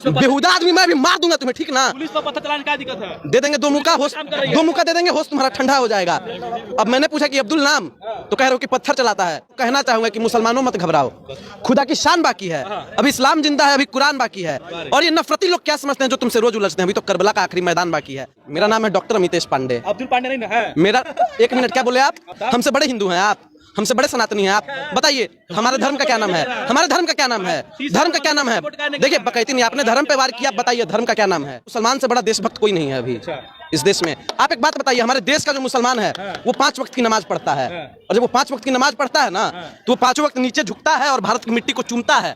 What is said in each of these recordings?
बेहुदा आदमी मैं भी मार दूंगा तुम्हें, ठीक ना। पुलिस पर पत्थर चलाने का दिक्कत है। दे देंगे दो मुक्का, दो मुक्का दे देंगे, होश तुम्हारा ठंडा हो जाएगा। अब मैंने पूछा कि अब्दुल नाम, तो कह रहे हो कि पत्थर चलाता है। कहना चाहूंगा कि मुसलमानों मत घबराओ, खुदा की शान बाकी है, अभी इस्लाम जिंदा है, अभी कुरान बाकी है। और ये नफरती लोग क्या समझते हैं जो तुमसे रोज उलझते हैं, अभी तो करबला का आखिरी मैदान बाकी है। मेरा नाम है डॉक्टर अमितेश पांडे। अब्दुल पांडे नहीं है मेरा, एक मिनट, क्या बोले आप? हमसे बड़े हिंदू हैं आप, हमसे बड़े सनातनी हैं आप। बताइए हमारे धर्म का क्या नाम है? हमारे धर्म का क्या नाम है? धर्म का क्या नाम है? देखिए बकैती नहीं, आपने धर्म पे वार किया, बताइए धर्म का क्या नाम है? मुसलमान से बड़ा देशभक्त कोई नहीं है अभी इस देश में। आप एक बात बताइए, हमारे देश का जो मुसलमान है वो 5 वक्त की नमाज पढ़ता है, और जब वो 5 वक्त की नमाज पढ़ता है ना, तो वो 5 वक्त नीचे झुकता है और भारत की मिट्टी को चूमता है।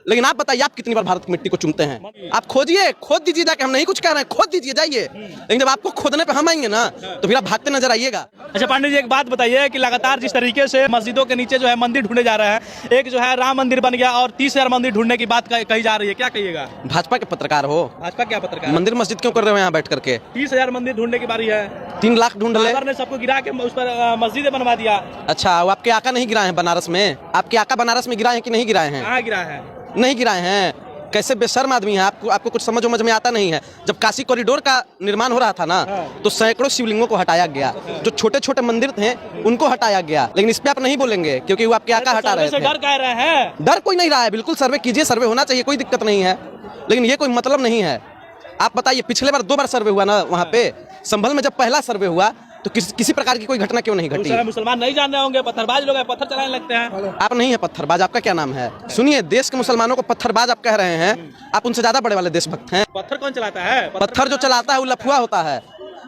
लेकिन आप बताइए आप कितनी बार भारत की मिट्टी को चूमते हैं? आप खोजिए, खोद दीजिए जाके, हम नहीं कुछ कह रहे हैं, खोद दीजिए जाइए। लेकिन जब आपको खोदने पे हम आएंगे ना, तो फिर आप भागते नजर आइएगा। अच्छा पांडे जी, एक बात बताइए कि लगातार जिस तरीके से मस्जिदों के नीचे जो है मंदिर ढूंढे जा रहे हैं, एक जो है राम मंदिर बन गया और 30,000 मंदिर ढूंढने की बात कही जा रही है, क्या कहिएगा? भाजपा के पत्रकार हो, भाजपा क्या पत्रकार? मंदिर मस्जिद क्यों कर रहे हो यहाँ बैठ करके? 30,000 मंदिर ढूंढने की बारी है। 3 लाख ढूंढ ले, बाबर ने सबको गिरा के उस पर मस्जिदें बनवा दिया। अच्छा, वो आपके आका नहीं गिराए हैं बनारस में? आपके आका बनारस में गिराए हैं कि नहीं गिराए हैं? कहाँ गिरा है? नहीं गिराए हैं। कैसे बेशर्म आदमी है, आपको कुछ समझ में आता नहीं है। जब काशी कॉरिडोर का निर्माण हो रहा था ना, तो सैकड़ों शिवलिंगों को हटाया गया, जो छोटे छोटे मंदिर थे उनको हटाया गया। लेकिन इस पे आप नहीं बोलेंगे क्योंकि वो आपके आका हटा रहे थे। डर कह रहे हैं? डर कोई नहीं रहा है, बिल्कुल सर्वे कीजिए, सर्वे होना चाहिए, कोई दिक्कत नहीं है। लेकिन ये कोई मतलब नहीं है। आप बताइए, पिछले बार 2 बार सर्वे हुआ ना वहाँ पे, संभल में जब पहला सर्वे हुआ तो किसी प्रकार की कोई घटना क्यों नहीं घटी? मुसलमान नहीं जान रहे होंगे, पत्थरबाज लोग हैं, पत्थर चलाने लगते हैं। आप नहीं है पत्थरबाज, आपका क्या नाम है? सुनिए, देश के मुसलमानों को पत्थरबाज आप कह रहे हैं, आप उनसे ज्यादा बड़े वाले देशभक्त हैं। पत्थर कौन चलाता है? पत्थर जो चलाता है वो लफुआ होता है,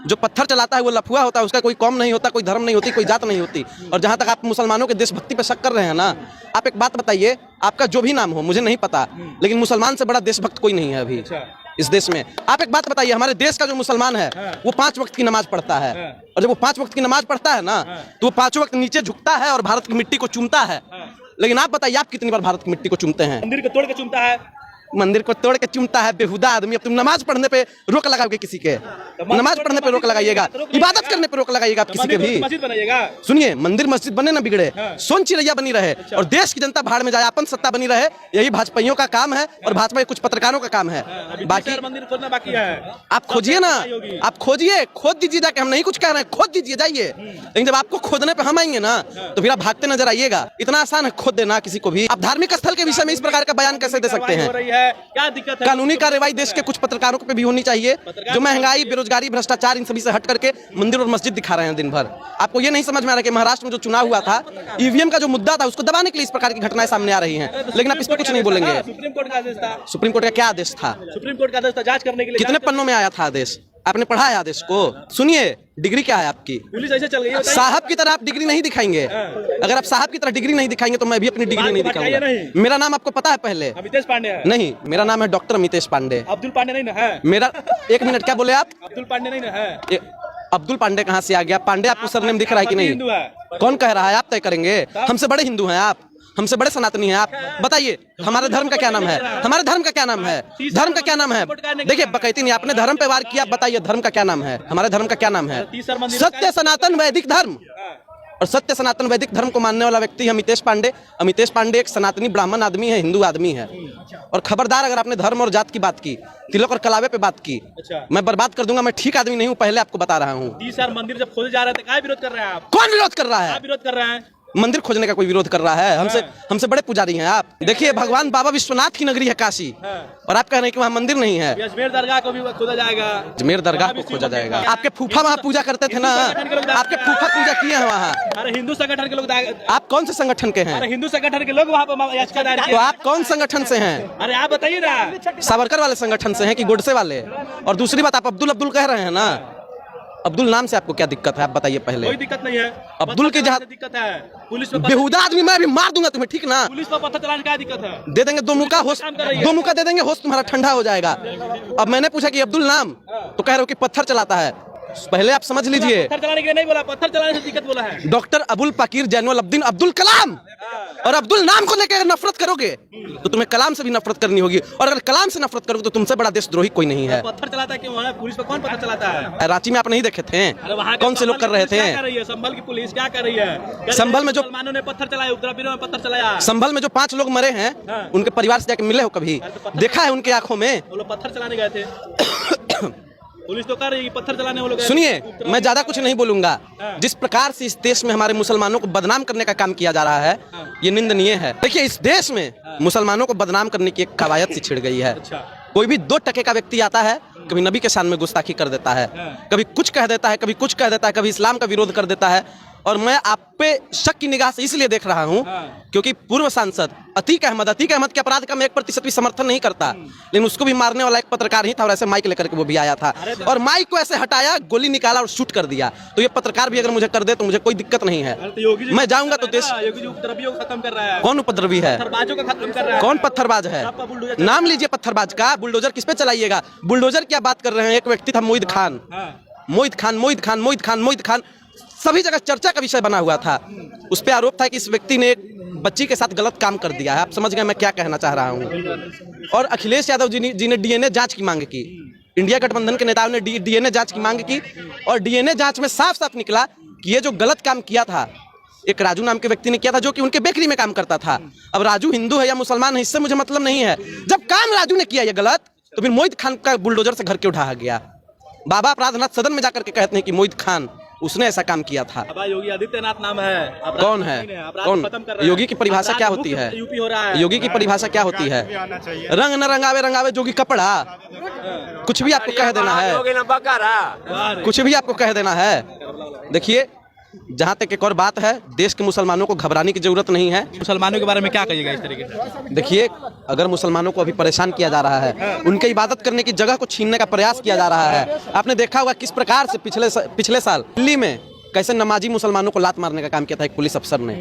जो पत्थर चलाता है वो लफुआ होता है, उसका कोई कौम नहीं होता, कोई धर्म नहीं होती, कोई जात नहीं होती। और जहां तक आप मुसलमानों के देशभक्ति पे शक कर रहे हैं ना, आप एक बात बताइए, आपका जो भी नाम हो मुझे नहीं पता, लेकिन मुसलमान से बड़ा देशभक्त कोई नहीं है अभी इस देश में। आप एक बात बताइए, हमारे देश का जो मुसलमान है वो 5 वक्त की नमाज पढ़ता है, और जब वो 5 वक्त की नमाज पढ़ता है ना, तो वो 5 वक्त नीचे झुकता है और भारत की मिट्टी को चूमता है। लेकिन आप बताइए आप कितनी बार भारत की मिट्टी को चूमते हैं? मंदिर को तोड़ के चूमता है। मंदिर को तोड़ के चूमता है बेहुदा आदमी। अब तुम नमाज पढ़ने पे रोक लगाओगे किसी के? नमाज पढ़ने पे रोक लगाइएगा, इबादत करने पे रोक लगाइएगा आप किसी के भी? मस्जिद बनाइएगा। सुनिए, मंदिर मस्जिद बने ना बिगड़े, सोन चिड़ैया बनी रहे और देश की जनता भाड़ में जाए, अपन सत्ता बनी रहे, यही भाजपाइयों का काम है और भाजपा के कुछ पत्रकारों का काम है। बाकी मंदिर खोदना बाकी है। आप खोजिए ना, आप खोजिए, खोद दीजिए जाके, हम नहीं कुछ कह रहे हैं, खोद दीजिए जाइए। लेकिन जब आपको खोदने पे हम आएंगे ना, तो फिर आप भागते नजर आइएगा। इतना आसान है खोद देना किसी को भी? आप धार्मिक स्थल के विषय में इस प्रकार का बयान कैसे दे सकते हैं? क्या दिक्कत है? कानूनी कार्रवाई देश के कुछ पत्रकारों पे भी होनी चाहिए, जो महंगाई, बेरोजगारी, भ्रष्टाचार इन सभी से हट करके मंदिर और मस्जिद दिखा रहे हैं दिन भर। आपको ये नहीं समझ में आ रहा कि महाराष्ट्र में जो चुनाव हुआ था, ईवीएम का जो मुद्दा था, उसको दबाने के लिए इस प्रकार की घटनाएं सामने आ रही हैं, लेकिन आप इस पर कुछ नहीं बोलेंगे। सुप्रीम कोर्ट का आदेश था। सुप्रीम कोर्ट का क्या आदेश था? सुप्रीम कोर्ट का आदेश था जांच करने के लिए। कितने पन्नों में आया था आदेश? आपने पढ़ा है आदेश को? सुनिए, डिग्री क्या है आपकी? पुलिस ऐसे चल गई है। साहब की तरह आप डिग्री नहीं दिखाएंगे। अगर आप साहब की तरह डिग्री नहीं दिखाएंगे तो मैं भी अपनी डिग्री नहीं दिखाऊंगा। मेरा नाम आपको पता है पहले? अमितेश पांडे है। नहीं, मेरा नाम है डॉक्टर अमितेश पांडे। अब्दुल पांडे नहीं है? मेरा, एक मिनट, क्या बोले आप? अब्दुल पांडे नहीं है? अब्दुल पांडे कहाँ से आ गया? पांडे आपको सरनेम दिख रहा है कि नहीं? हिंदू है। कौन कह रहा है? आप तय करेंगे। हमसे बड़े हिंदू हैं आप, हमसे बड़े सनातनी हैं आप। बताइए हमारे धर्म का क्या नाम है? हमारे धर्म का क्या नाम है? धर्म का क्या नाम है? देखिए बकैती नहीं, आपने धर्म पे वार किया, बताइए धर्म का क्या नाम है? हमारे धर्म का क्या नाम है? सत्य सनातन वैदिक धर्म। और सत्य सनातन वैदिक धर्म को मानने वाला व्यक्ति है अमितेश पांडे। अमितेश पांडे एक सनातनी ब्राह्मण आदमी है, हिंदू आदमी है। और खबरदार अगर आपने धर्म और जात की बात की, तिलक और कलावे पे बात की, मैं बर्बाद कर दूंगा। मैं ठीक आदमी नहीं हूँ, पहले आपको बता रहा हूँ। 30,000 मंदिर जब खोजे जा रहे थे, क्या विरोध कर रहे हैं आप? कौन विरोध कर रहा है? आप विरोध कर रहे हैं। मंदिर खोजने का कोई विरोध कर रहा है? हमसे बड़े पुजारी हैं आप। देखिए भगवान बाबा विश्वनाथ की नगरी है काशी, और आप कह रहे हैं कि वहाँ मंदिर नहीं है। अजमेर दरगाह को भी खोजा जाएगा। अजमेर दरगाह को खोजा जाएगा? आपके फूफा वहाँ पूजा करते थे ना, आपके फूफा पूजा किए हैं वहाँ। अरे हिंदू संगठन के लोग। आप कौन से संगठन के हैं? अरे हिंदू संगठन के लोग वहाँ पर याचिका दायर किए। तो आप कौन संगठन से हैं? अरे आप बताइए ना। सावरकर वाले संगठन से हैं कि गोडसे वाले? और दूसरी बात, आप अब्दुल कह रहे हैं ना, अब्दुल नाम से आपको क्या दिक्कत है? आप बताइए पहले। कोई दिक्कत नहीं है। अब्दुल के जहाँ दिक्कत है, पुलिस पे बेहुदा आदमी मैं भी मार दूंगा तुम्हें, ठीक ना। पुलिस पर पत्थर चलाने का दिक्कत है। दे देंगे 2 मुक्का, होश, 2 मुक्का दे देंगे, होश तुम्हारा ठंडा हो जाएगा। अब मैंने पूछा कि अब्दुल नाम, तो कह रहे हो कि पत्थर चलाता है। पहले आप समझ लीजिए, पत्थर चलाने के लिए नहीं बोला, पत्थर चलाने से दिक्कत बोला है। डॉक्टर अबुल पाकिर जैनुल अब्दीन अब्दुल कलाम, और अब्दुल नाम को लेकर नफरत करोगे तो तुम्हें कलाम से भी नफरत करनी होगी, और अगर कलाम से नफरत करोगे तो तुमसे बड़ा देशद्रोही कोई नहीं है। पत्थर चलाता है क्यों है? पुलिस पे कौन पत्थर चलाता है? रांची में आप नहीं देखे थे? अरे वहाँ कौन से लोग कर रहे थे? क्या कर रही है? संभल की पुलिस क्या कर रही है? संभल में जो मुसलमानों ने पत्थर चलाया, उपद्रवियों ने पत्थर चलाया। संभल में जो 5 लोग मरे हैं, उनके परिवार से जाके मिले हो कभी? देखा है उनकी आंखों में? वो लोग पत्थर चलाने गए थे। पुलिस तो कर रही है कि पत्थर चलाने वो लोग गए थे। सुनिए, मैं ज्यादा कुछ नहीं बोलूंगा। जिस प्रकार से इस देश में हमारे मुसलमानों को बदनाम करने का काम किया जा रहा है, ये निंदनीय है। देखिए, इस देश में मुसलमानों को बदनाम करने की एक कवायद सी छिड़ गई है। कोई भी 2 टके का व्यक्ति आता है, कभी नबी के शान में गुस्ताखी कर देता है, कभी कुछ कह देता है, कभी कुछ कह देता है, कभी इस्लाम का विरोध कर देता है। और मैं आप पे शक की निगाह से इसलिए देख रहा हूं क्योंकि पूर्व सांसद अतीक अहमद के अपराध का मैं 1% भी समर्थन नहीं करता, लेकिन उसको भी मारने वाला एक पत्रकार ही था, और ऐसे माइक लेकर के वो भी आया था, और माइक को ऐसे हटाया, गोली निकाला और शूट कर दिया। तो ये पत्रकार भी अगर मुझे कर दे तो मुझे कोई दिक्कत नहीं है। मैं जाऊंगा तो देश उपद्रवियों को खत्म कर रहा है। कौन उपद्रवी है? पत्थरबाजों को खत्म कर रहा है। कौन पत्थरबाज है? नाम लीजिए पत्थरबाज का। बुलडोजर किस पे चलाइएगा? बुलडोजर क्या बात कर रहे हैं? एक व्यक्ति था मोहित खान, सभी जगह चर्चा का विषय बना हुआ था। उस पे आरोप था कि इस व्यक्ति ने एक बच्ची के साथ गलत काम कर दिया है। आप समझ गए मैं क्या कहना चाह रहा हूँ। और अखिलेश यादव जी ने डीएनए जांच की मांग की। इंडिया गठबंधन के नेताओं ने डीएनए जांच की मांग की, और डीएनए जांच में साफ साफ निकला कि ये जो गलत काम किया था, एक राजू नाम के व्यक्ति ने किया था, जो कि उनके बेकरी में काम करता था। अब राजू हिंदू है या मुसलमान है, इससे मुझे मतलब नहीं है। जब काम राजू ने किया ये गलत, तो फिर मोहित खान का बुलडोजर से घर क्यों ढहा गया? बाबा अपराधनाथ सदन में जाकर के कहते हैं कि मोहित खान उसने ऐसा काम किया था। योगी आदित्यनाथ नाम है। कौन है? कौन? योगी की परिभाषा क्या होती है? यूपी हो रहा है। योगी की परिभाषा क्या होती है? रंग न रंगावे रंगावे जोगी कपड़ा। कुछ भी आपको कह देना है, कुछ भी आपको कह देना है। देखिए, जहाँ तक एक और बात है, देश के मुसलमानों को घबराने की जरूरत नहीं है। मुसलमानों के बारे में क्या कहिएगा इस तरीके से? देखिए, अगर मुसलमानों को अभी परेशान किया जा रहा है, उनके इबादत करने की जगह को छीनने का प्रयास किया जा रहा है। आपने देखा होगा किस प्रकार से पिछले साल दिल्ली में कैसे नमाजी मुसलमानों को लात मारने का काम किया था एक पुलिस अफसर ने।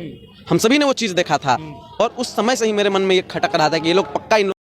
हम सभी ने वो चीज़ देखा था, और उस समय से ही मेरे मन में ये खटक रहा था कि ये लोग पक्का